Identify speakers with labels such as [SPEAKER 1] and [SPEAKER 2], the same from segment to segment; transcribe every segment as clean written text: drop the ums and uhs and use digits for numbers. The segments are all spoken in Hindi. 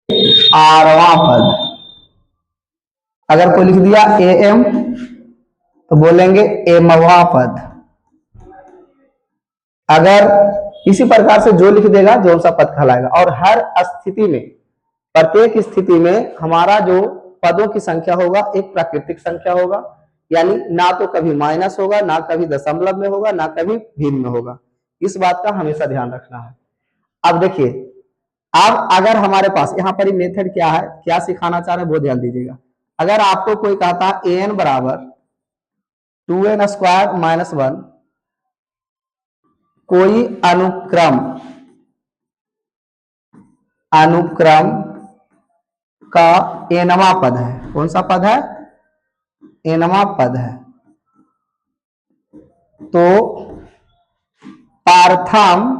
[SPEAKER 1] आरवां पद। अगर कोई लिख दिया ए एम तो बोलेंगे एमवा पद। अगर इसी प्रकार से जो लिख देगा जो सा पद कहलाएगा। और हर स्थिति में, प्रत्येक स्थिति में हमारा जो पदों की संख्या होगा एक प्राकृतिक संख्या होगा, यानी ना तो कभी माइनस होगा, ना कभी दशमलव में होगा, ना कभी भिन्न में होगा। इस बात का हमेशा ध्यान रखना है। अब देखिए, अब अगर हमारे पास यहाँ पर मेथड क्या है, क्या सिखाना चाह रहे हैं वो ध्यान दीजिएगा। अगर आपको कोई कहता है ए एन बराबर 2n² - 1 कोई अनुक्रम अनुक्रम का एनवा पद है। कौन सा पद है? एनवा पद है। तो प्रथम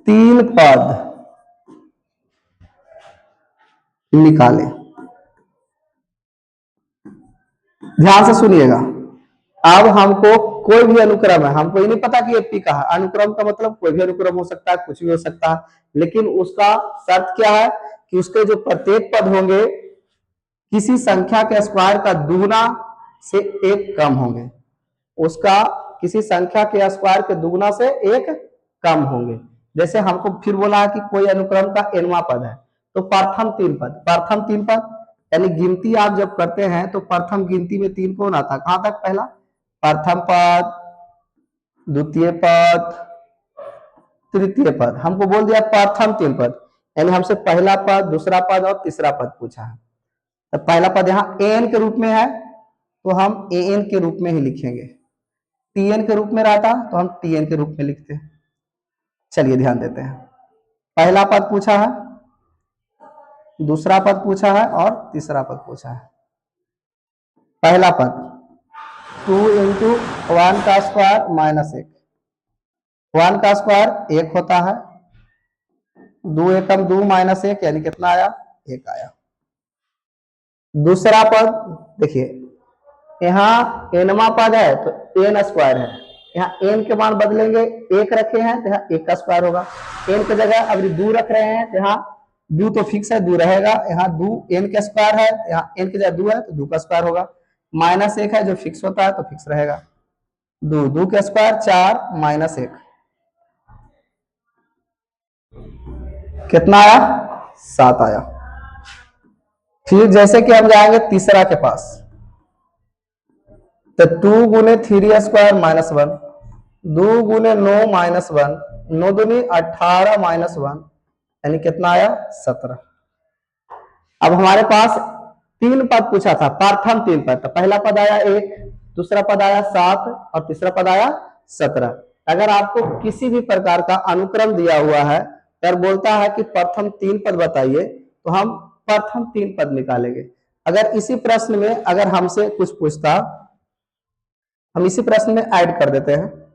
[SPEAKER 1] 3 पद निकाले। ध्यान से सुनिएगा। अब हमको कोई भी अनुक्रम है, हमको ये नहीं पता कि एपी का है। अनुक्रम का मतलब कोई भी अनुक्रम हो सकता है, कुछ भी हो सकता है, लेकिन उसका शर्त क्या है कि उसके जो प्रत्येक पद होंगे किसी संख्या के स्क्वायर का दुगुना से एक कम होंगे। उसका किसी संख्या के स्क्वायर के दुगुना से एक कम होंगे। जैसे हमको फिर बोला है कि कोई अनुक्रम का एनवा पद है, तो प्रथम तीन पद यानी गिनती आप जब करते हैं तो प्रथम गिनती में 3 कौन आता है? कहां तक? पहला प्रथम पद, द्वितीय पद, तृतीय पद। हमको बोल दिया प्रथम 3 पद, यानी हमसे पहला पद, दूसरा पद और तीसरा पद पूछा है। तो पहला पद यहाँ एन के रूप में है तो हम ए एन के रूप में ही लिखेंगे। टीएन के रूप में रहता तो हम टीएन के रूप में लिखते हैं। चलिए ध्यान देते हैं। पहला पद पूछा है, दूसरा पद पूछा है और तीसरा पद पूछा है। पहला पद 2 × 1 का स्क्वायर -1। 1 का स्क्वायर 1 होता है। 2 एकम 2 -1 यानी कितना आया? 1 आया। दूसरा पद देखिए, यहाँ एनवा पद है तो एन स्क्वायर है। यहाँ एन के मान बदलेंगे, 1 रखे हैं तो यहाँ 1 का स्क्वायर होगा। एन की जगह अभी 2 रख रहे हैं तो यहाँ 2 तो फिक्स है, 2 रहेगा। यहाँ 2 एन का स्क्वायर है, यहाँ एन की जगह 2 है तो 2 का स्क्वायर होगा। -1 है जो फिक्स होता है तो फिक्स रहेगा। 2 का स्क्वायर 4 -1 कितना आया? 7 आया। फिर जैसे कि हम जाएंगे तीसरा के पास, तो 2 × 3 स्क्वायर -1, 2 × 9 -1, 9 दूनी 18 -1 यानी कितना आया? 17। अब हमारे पास 3 पद पूछा था, प्रथम 3 पद। तो पहला पद आया 1, दूसरा पद आया 7 और तीसरा पद आया 17। अगर आपको किसी भी प्रकार का अनुक्रम दिया हुआ है और बोलता है कि प्रथम 3 पद बताइए, तो हम प्रथम 3 पद निकालेंगे। अगर इसी प्रश्न में अगर हमसे कुछ पूछता, हम इसी प्रश्न में ऐड कर देते हैं।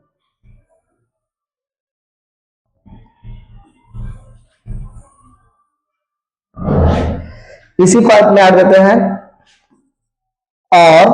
[SPEAKER 1] इसी पार्ट में ऐड देते हैं और